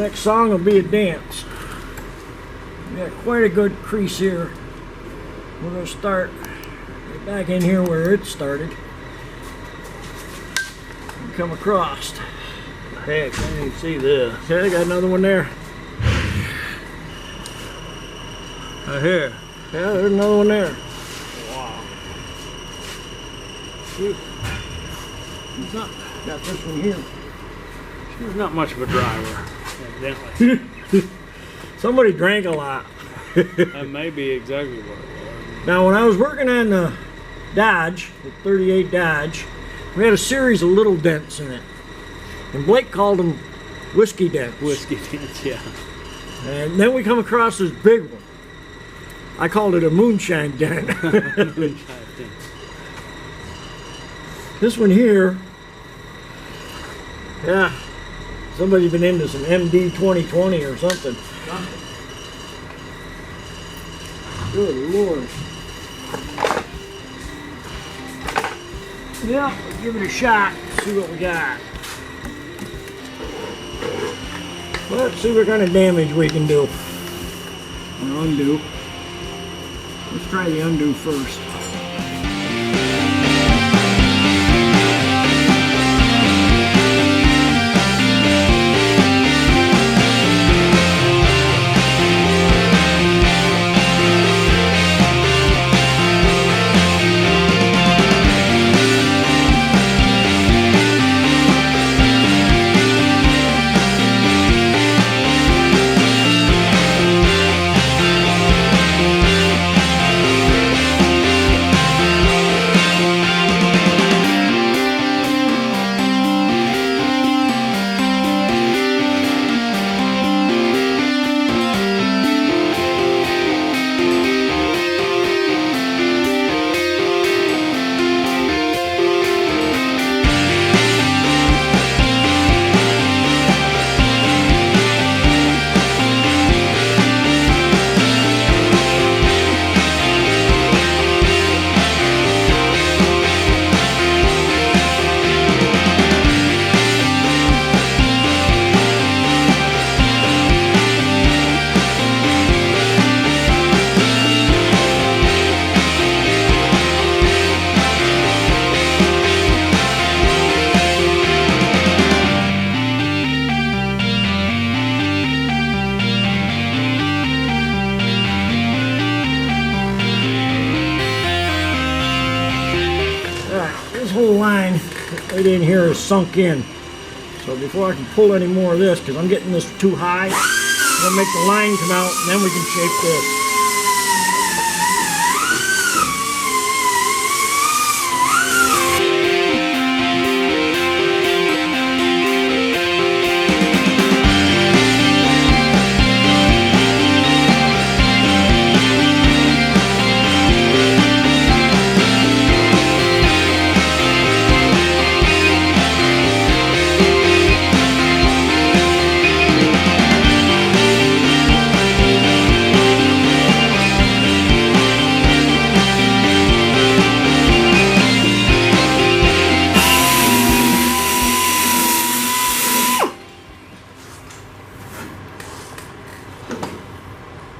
next song will be a dance. We got quite a good crease here. We're going to start right back in here where it started and come across. Heck, I can't even see this. Okay, I got another one there. Right here. Yeah, there's another one there. Wow. See? He's not. Got this one here. She's not much of a driver, evidently. Somebody drank a lot. That may be exactly what it was. Now, when I was working on the Dodge, the 38 Dodge, we had a series of little dents in it. And Blake called them whiskey dents. Whiskey dents, yeah. And then we come across this big one. I called it a moonshine dent. Moonshine dent. This one here, yeah, somebody's been into some MD 2020 or something. Good Lord. Yeah, we'll give it a shot, see what we got. Let's see what kind of damage we can do. Or undo. Let's try the undo first. This whole line right in here is sunk in. So before I can pull any more of this, because I'm getting this too high, I'm going to make the line come out and then we can shape this.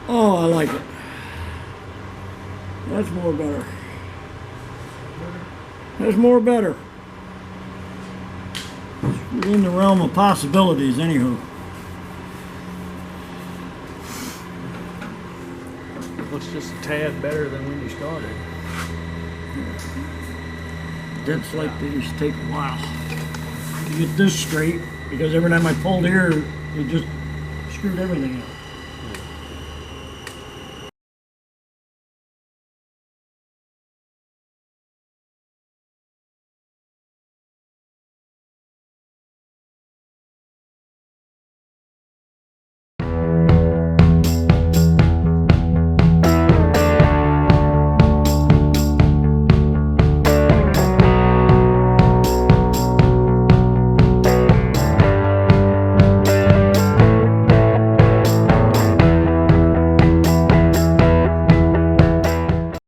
Oh, I like it. That's more better. That's more better. It's within the realm of possibilities, anywho. Looks just a tad better than when you started. Dents like these take a while to get this straight, because every time I pulled here, it just screwed everything up.